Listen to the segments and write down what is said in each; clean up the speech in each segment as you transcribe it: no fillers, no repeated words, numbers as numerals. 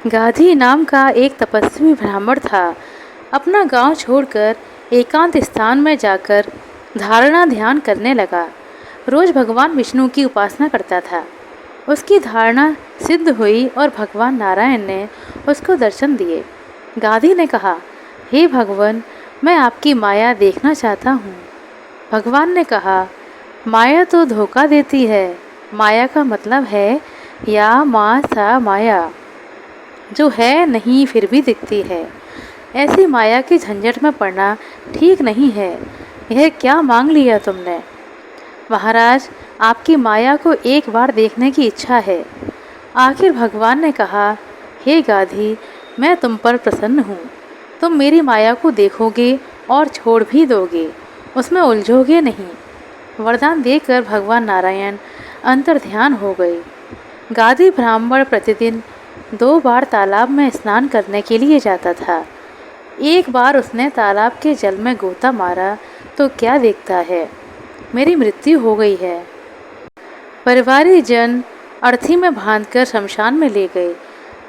गाधी नाम का एक तपस्वी ब्राह्मण था। अपना गांव छोड़कर एकांत स्थान में जाकर धारणा ध्यान करने लगा। रोज भगवान विष्णु की उपासना करता था। उसकी धारणा सिद्ध हुई और भगवान नारायण ने उसको दर्शन दिए। गाधी ने कहा, हे भगवान, मैं आपकी माया देखना चाहता हूँ। भगवान ने कहा, माया तो धोखा देती है। माया का मतलब है या मा सा माया, जो है नहीं फिर भी दिखती है। ऐसी माया की झंझट में पड़ना ठीक नहीं है। यह क्या मांग लिया तुमने? महाराज, आपकी माया को एक बार देखने की इच्छा है। आखिर भगवान ने कहा, हे गाधी, मैं तुम पर प्रसन्न हूँ। तुम मेरी माया को देखोगे और छोड़ भी दोगे, उसमें उलझोगे नहीं। वरदान देकर भगवान नारायण अंतर्ध्यान हो गए। गाधी ब्राह्मण प्रतिदिन 2 बार तालाब में स्नान करने के लिए जाता था। एक बार उसने तालाब के जल में गोता मारा तो क्या देखता है, मेरी मृत्यु हो गई है। परिवारी जन अर्थी में बांधकर शमशान में ले गए,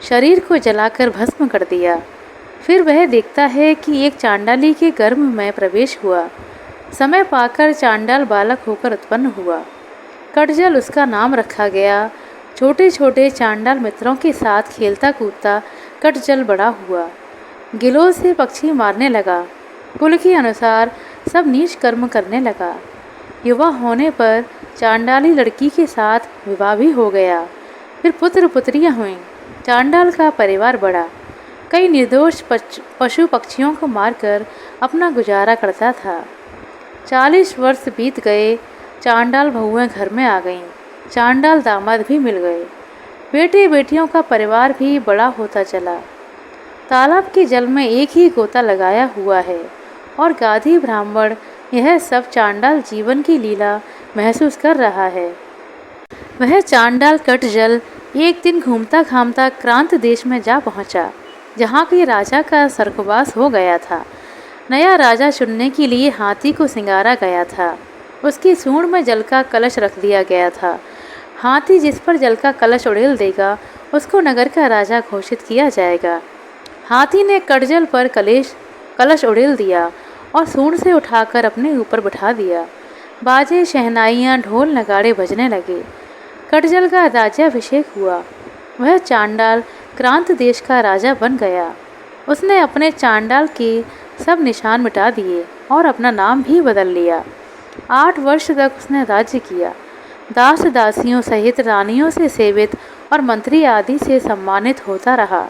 शरीर को जलाकर भस्म कर दिया। फिर वह देखता है कि एक चांडाली के गर्भ में प्रवेश हुआ। समय पाकर चांडाल बालक होकर उत्पन्न हुआ। कटजल उसका नाम रखा गया। छोटे छोटे चांडाल मित्रों के साथ खेलता कूदता कटजल बड़ा हुआ। गिलों से पक्षी मारने लगा। कुल के अनुसार सब नीच कर्म करने लगा। युवा होने पर चांडाली लड़की के साथ विवाह भी हो गया। फिर पुत्र पुत्रियां हुईं। चांडाल का परिवार बढ़ा। कई निर्दोष पशु पक्षियों को मारकर अपना गुजारा करता था। 40 वर्ष बीत गए। चांडाल बहुएं घर में आ गईं। चांडाल दामाद भी मिल गए। बेटे बेटियों का परिवार भी बड़ा होता चला। तालाब के जल में एक ही गोता लगाया हुआ है और गाधी ब्राह्मण यह सब चांडाल जीवन की लीला महसूस कर रहा है। वह चांडाल कटजल एक दिन घूमता घामता क्रांत देश में जा पहुंचा, जहाँ के राजा का स्वर्गवास हो गया था। नया राजा चुनने के लिए हाथी को सिंगारा गया था। उसकी सूंड में जल का कलश रख दिया गया था। हाथी जिस पर जल का कलश उड़ेल देगा, उसको नगर का राजा घोषित किया जाएगा। हाथी ने कटजल पर कलश उड़ेल दिया और सूंड से उठाकर अपने ऊपर बिठा दिया। बाजे शहनाइयाँ ढोल नगाड़े बजने लगे। कटजल का राज्याभिषेक हुआ। वह चांडाल क्रांत देश का राजा बन गया। उसने अपने चांडाल के सब निशान मिटा दिए और अपना नाम भी बदल लिया। 8 वर्ष तक उसने राज्य किया। दास दासियों सहित रानियों से सेवित और मंत्री आदि से सम्मानित होता रहा।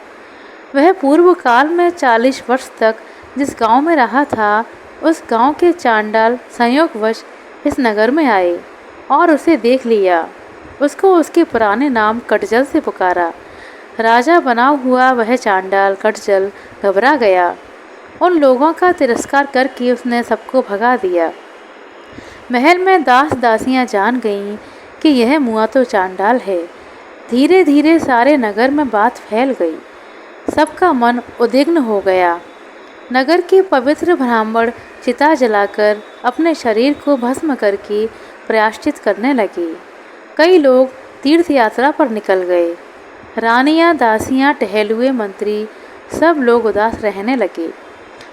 वह पूर्व काल में 40 वर्ष तक जिस गांव में रहा था, उस गांव के चांडाल संयोगवश इस नगर में आए और उसे देख लिया। उसको उसके पुराने नाम कटजल से पुकारा। राजा बना हुआ वह चांडाल कटजल घबरा गया। उन लोगों का तिरस्कार करके उसने सबको भगा दिया। महल में दास दासियां जान गईं कि यह मुआ तो चांडाल है। धीरे धीरे सारे नगर में बात फैल गई। सबका मन उद्विग्न हो गया। नगर के पवित्र ब्राह्मण चिता जलाकर अपने शरीर को भस्म करके प्रायश्चित करने लगे। कई लोग तीर्थ यात्रा पर निकल गए। रानियां, दासियां, टहलुए, मंत्री सब लोग उदास रहने लगे।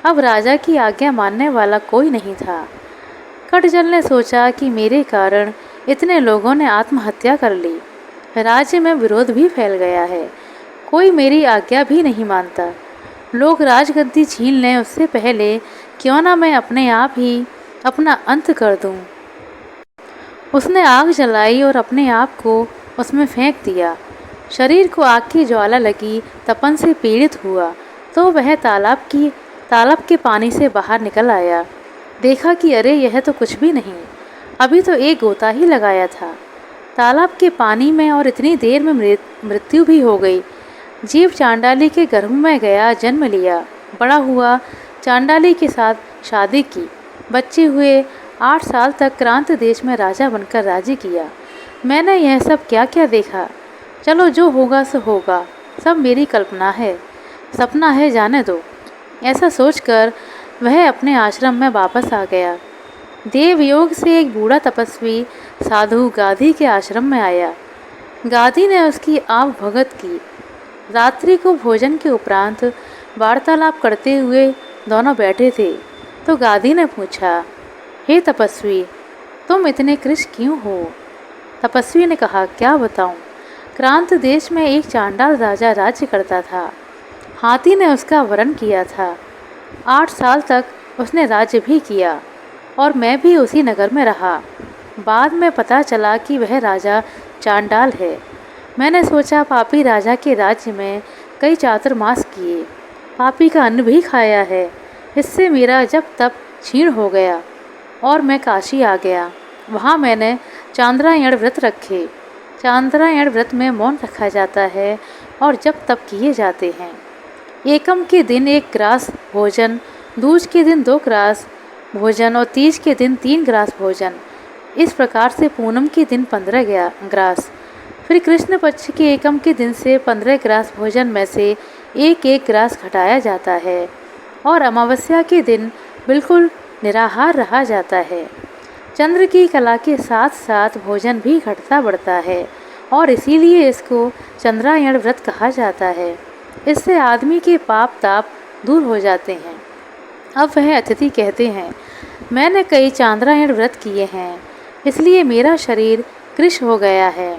अब राजा की आज्ञा मानने वाला कोई नहीं था। कटजल ने सोचा कि मेरे कारण इतने लोगों ने आत्महत्या कर ली। राज्य में विरोध भी फैल गया है। कोई मेरी आज्ञा भी नहीं मानता। लोग राजगद्दी छीन लें उससे पहले क्यों ना मैं अपने आप ही अपना अंत कर दूं। उसने आग जलाई और अपने आप को उसमें फेंक दिया। शरीर को आग की ज्वाला लगी। तपन से पीड़ित हुआ तो वह तालाब के पानी से बाहर निकल आया। देखा कि अरे, यह तो कुछ भी नहीं, अभी तो एक गोता ही लगाया था तालाब के पानी में और इतनी देर में मृत्यु भी हो गई। जीव चांडाली के गर्भ में गया, जन्म लिया, बड़ा हुआ, चांडाली के साथ शादी की, बच्चे हुए। 8 साल तक क्रांत देश में राजा बनकर राज्य किया। मैंने यह सब क्या क्या देखा। चलो, जो होगा सो होगा, सब मेरी कल्पना है, सपना है, जाने दो। ऐसा सोचकर वह अपने आश्रम में वापस आ गया। देवयोग से एक बूढ़ा तपस्वी साधु गाधी के आश्रम में आया। गाधी ने उसकी आव भगत की। रात्रि को भोजन के उपरांत वार्तालाप करते हुए दोनों बैठे थे तो गादी ने पूछा, हे तपस्वी, तुम इतने कृश क्यों हो? तपस्वी ने कहा, क्या बताऊं? क्रांत देश में एक चांडाल राजा राज्य करता था। हाथी ने उसका वरण किया था। 8 साल तक उसने राज्य भी किया और मैं भी उसी नगर में रहा। बाद में पता चला कि वह राजा चांडाल है। मैंने सोचा पापी राजा के राज्य में कई चातुर्मास किए, पापी का अन्न भी खाया है। इससे मेरा जब तप क्षीण हो गया और मैं काशी आ गया। वहाँ मैंने चांद्रायण व्रत रखे। चांद्रायण व्रत में मौन रखा जाता है और जब तप किए जाते हैं। एकम के दिन 1 ग्रास भोजन, दूज के दिन 2 ग्रास भोजन और तीज के दिन 3 ग्रास भोजन। इस प्रकार से पूनम के दिन 15 ग्रास। फिर कृष्ण पक्ष के एकम के दिन से 15 ग्रास भोजन में से 1-1 ग्रास घटाया जाता है और अमावस्या के दिन बिल्कुल निराहार रहा जाता है। चंद्र की कला के साथ साथ भोजन भी घटता बढ़ता है और इसीलिए इसको चंद्रायण व्रत कहा जाता है। इससे आदमी के पाप ताप दूर हो जाते हैं। अब वह अतिथि कहते हैं, मैंने कई चांद्रायण व्रत किए हैं, इसलिए मेरा शरीर कृश हो गया है।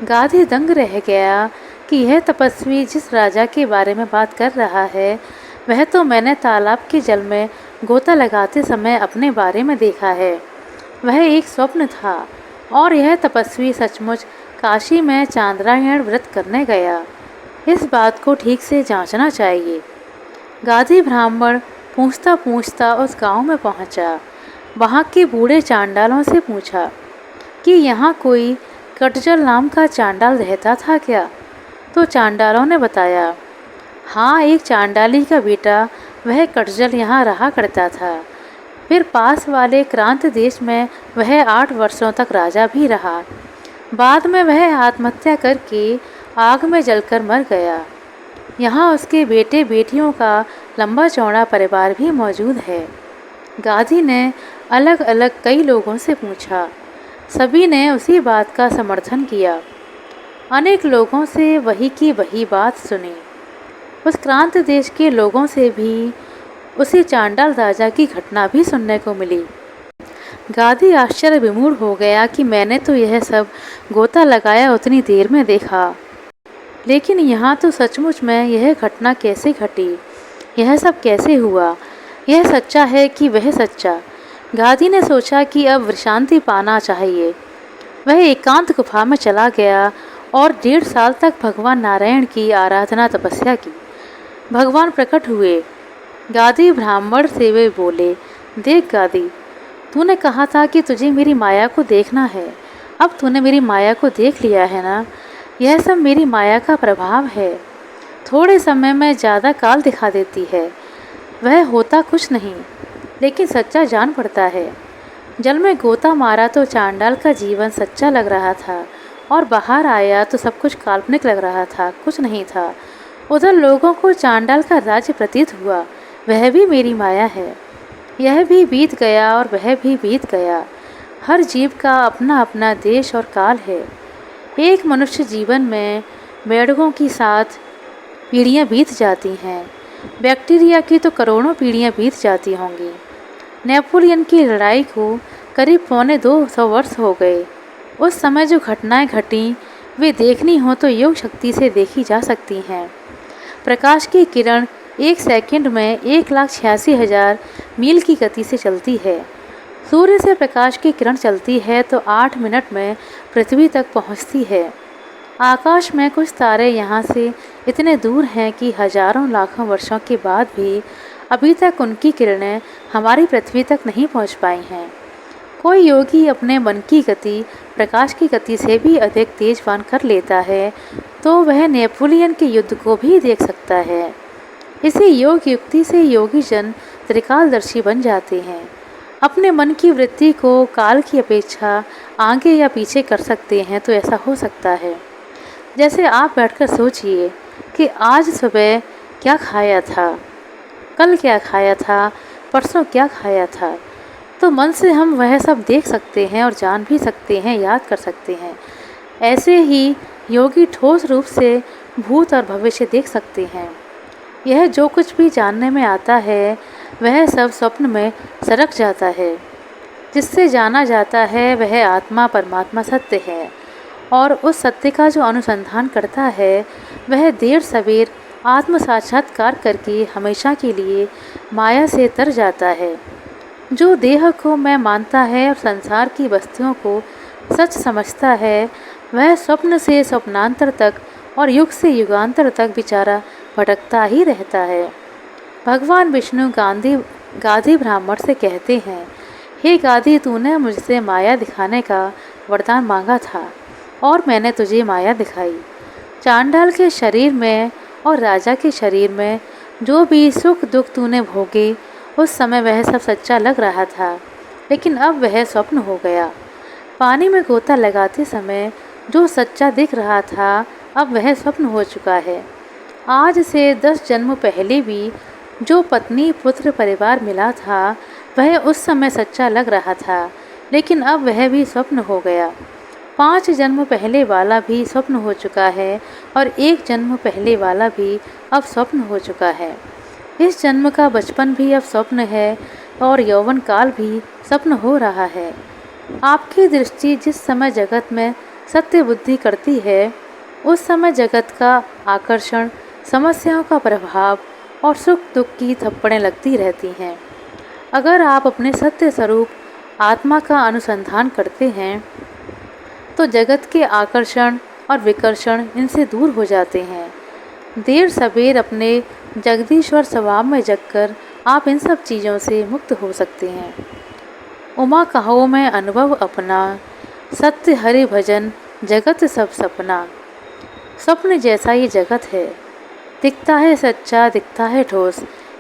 गाधी दंग रह गया कि यह तपस्वी जिस राजा के बारे में बात कर रहा है वह तो मैंने तालाब के जल में गोता लगाते समय अपने बारे में देखा है। वह एक स्वप्न था और यह तपस्वी सचमुच काशी में चांद्रायण व्रत करने गया। इस बात को ठीक से जांचना चाहिए। गाधी ब्राह्मण पूछता पूछता उस गांव में पहुंचा। वहां के बूढ़े चांडालों से पूछा कि यहाँ कोई कटजल नाम का चांडाल रहता था क्या? तो चांडालों ने बताया, हाँ, एक चांडाली का बेटा वह कटजल यहाँ रहा करता था। फिर पास वाले क्रांत देश में वह 8 वर्षों तक राजा भी रहा। बाद में वह आत्महत्या करके आग में जलकर मर गया। यहाँ उसके बेटे बेटियों का लंबा चौड़ा परिवार भी मौजूद है। गाधी ने अलग अलग कई लोगों से पूछा। सभी ने उसी बात का समर्थन किया। अनेक लोगों से वही की वही बात सुनी। उस क्रांत देश के लोगों से भी उसी चांडाल राजा की घटना भी सुनने को मिली। गाधी आश्चर्य विमूढ़ हो गया कि मैंने तो यह सब गोता लगाया उतनी देर में देखा, लेकिन यहाँ तो सचमुच में यह घटना कैसे घटी, यह सब कैसे हुआ? यह सच्चा है कि वह सच्चा? गाधी ने सोचा कि अब शांति पाना चाहिए। वह एकांत गुफा में चला गया और 1.5 साल तक भगवान नारायण की आराधना तपस्या की। भगवान प्रकट हुए। गाधी ब्राह्मण से वे बोले, देख गाधी, तूने कहा था कि तुझे मेरी माया को देखना है। अब तूने मेरी माया को देख लिया है ना? यह सब मेरी माया का प्रभाव है। थोड़े समय में ज़्यादा काल दिखा देती है। वह होता कुछ नहीं, लेकिन सच्चा जान पड़ता है। जल में गोता मारा तो चांडाल का जीवन सच्चा लग रहा था और बाहर आया तो सब कुछ काल्पनिक लग रहा था, कुछ नहीं था। उधर लोगों को चांडाल का राज्य प्रतीत हुआ, वह भी मेरी माया है। यह भी बीत गया और वह भी बीत गया। हर जीव का अपना अपना देश और काल है। एक मनुष्य जीवन में मेंढकों की 7 पीढ़ियाँ बीत जाती हैं। बैक्टीरिया की तो करोड़ों पीढ़ियाँ बीत जाती होंगी। नेपोलियन की लड़ाई को करीब 250 वर्ष हो गए। उस समय जो घटनाएं घटीं वे देखनी हो तो योग शक्ति से देखी जा सकती हैं। प्रकाश की किरण 1 सेकंड में 1,86,000 मील की गति से चलती है। सूर्य से प्रकाश की किरण चलती है तो 8 मिनट में पृथ्वी तक पहुंचती है। आकाश में कुछ तारे यहाँ से इतने दूर हैं कि हजारों लाखों वर्षों के बाद भी अभी तक उनकी किरणें हमारी पृथ्वी तक नहीं पहुँच पाई हैं। कोई योगी अपने मन की गति प्रकाश की गति से भी अधिक तेजवान कर लेता है तो वह नेपोलियन के युद्ध को भी देख सकता है। इसी योग युक्ति से योगी जन त्रिकालदर्शी बन जाते हैं। अपने मन की वृत्ति को काल की अपेक्षा आगे या पीछे कर सकते हैं तो ऐसा हो सकता है। जैसे आप बैठकर सोचिए कि आज सुबह क्या खाया था, कल क्या खाया था, परसों क्या खाया था, तो मन से हम वह सब देख सकते हैं और जान भी सकते हैं, याद कर सकते हैं। ऐसे ही योगी ठोस रूप से भूत और भविष्य देख सकते हैं। यह जो कुछ भी जानने में आता है वह सब स्वप्न में सरक जाता है। जिससे जाना जाता है वह आत्मा परमात्मा सत्य है, और उस सत्य का जो अनुसंधान करता है वह देर सवेर आत्म साक्षात्कार करके हमेशा के लिए माया से तर जाता है। जो देह को मैं मानता है और संसार की वस्तुओं को सच समझता है वह स्वप्न से स्वप्नांतर तक और युग से युगांतर तक बेचारा भटकता ही रहता है। भगवान विष्णु गाधी ब्राह्मण से कहते हैं, हे गाधी, तूने मुझसे माया दिखाने का वरदान मांगा था और मैंने तुझे माया दिखाई। चांडाल के शरीर में और राजा के शरीर में जो भी सुख दुख तूने भोगे उस समय वह सब सच्चा लग रहा था, लेकिन अब वह स्वप्न हो गया। पानी में गोता लगाते समय जो सच्चा दिख रहा था अब वह स्वप्न हो चुका है। आज से 10 जन्म पहले भी जो पत्नी पुत्र परिवार मिला था वह उस समय सच्चा लग रहा था, लेकिन अब वह भी स्वप्न हो गया। 5 जन्म पहले वाला भी स्वप्न हो चुका है और 1 जन्म पहले वाला भी अब स्वप्न हो चुका है। इस जन्म का बचपन भी अब स्वप्न है और यौवन काल भी स्वप्न हो रहा है। आपकी दृष्टि जिस समय जगत में सत्य बुद्धि करती है उस समय जगत का आकर्षण, समस्याओं का प्रभाव और सुख दुख की थप्पड़ें लगती रहती हैं। अगर आप अपने सत्य स्वरूप आत्मा का अनुसंधान करते हैं तो जगत के आकर्षण और विकर्षण इनसे दूर हो जाते हैं। देर सवेर अपने जगदीश्वर स्वभाव में जगकर आप इन सब चीज़ों से मुक्त हो सकते हैं। उमा कहो मैं अनुभव अपना, सत्य हरि भजन जगत सब सपना। स्वप्न जैसा ये जगत है, दिखता है सच्चा, दिखता है ठोस,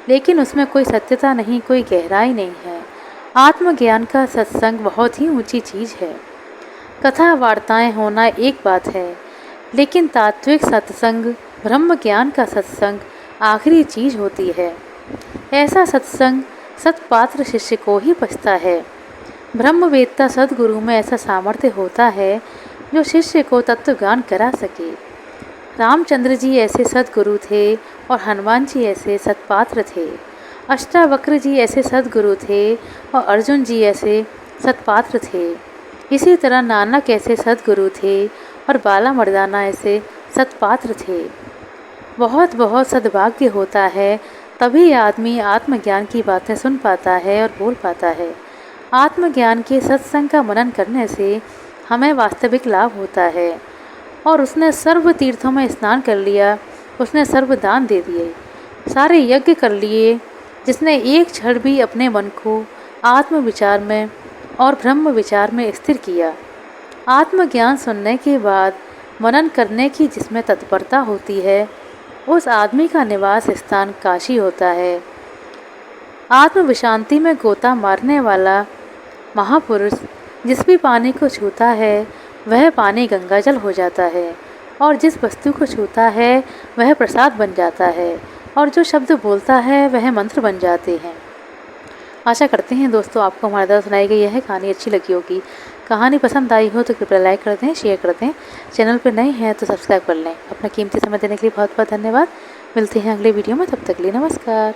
लेकिन उसमें कोई सत्यता नहीं, कोई गहराई नहीं है। आत्मज्ञान का सत्संग बहुत ही ऊंची चीज़ है। कथा वार्ताएं होना एक बात है, लेकिन तात्विक सत्संग, ब्रह्म ज्ञान का सत्संग आखिरी चीज़ होती है। ऐसा सत्संग सत्पात्र शिष्य को ही बचता है। ब्रह्मवेत्ता सद्गुरु में ऐसा सामर्थ्य होता है जो शिष्य को तत्वज्ञान करा सके। रामचंद्र जी ऐसे सद्गुरु थे और हनुमान जी ऐसे सत्पात्र थे। अष्टावक्र जी ऐसे सद्गुरु थे और अर्जुन जी ऐसे सत्पात्र थे। इसी तरह नानक ऐसे सद्गुरु थे और बाला मर्दाना ऐसे सत्पात्र थे। बहुत बहुत सद्भाग्य होता है, तभी आदमी आत्मज्ञान की बातें सुन पाता है और बोल पाता है। आत्मज्ञान के सत्संग का मनन करने से हमें वास्तविक लाभ होता है। और उसने सर्व तीर्थों में स्नान कर लिया, उसने सर्व दान दे दिए, सारे यज्ञ कर लिए, जिसने एक क्षण भी अपने मन को आत्म विचार में और ब्रह्म विचार में स्थिर किया। आत्मज्ञान सुनने के बाद मनन करने की जिसमें तत्परता होती है उस आदमी का निवास स्थान काशी होता है। आत्म विशांति में गोता मारने वाला महापुरुष जिस भी पानी को छूता है वह पानी गंगाजल हो जाता है, और जिस वस्तु को छूता है वह प्रसाद बन जाता है, और जो शब्द बोलता है वह मंत्र बन जाते हैं। आशा करते हैं दोस्तों आपको हमारे द्वारा सुनाई गई यह कहानी अच्छी लगी होगी। कहानी पसंद आई हो तो कृपया लाइक कर दें, शेयर कर दें। चैनल पर नए हैं तो सब्सक्राइब कर लें। अपना कीमती समय देने के लिए बहुत बहुत धन्यवाद। मिलते हैं अगले वीडियो में, तब तक के लिए नमस्कार।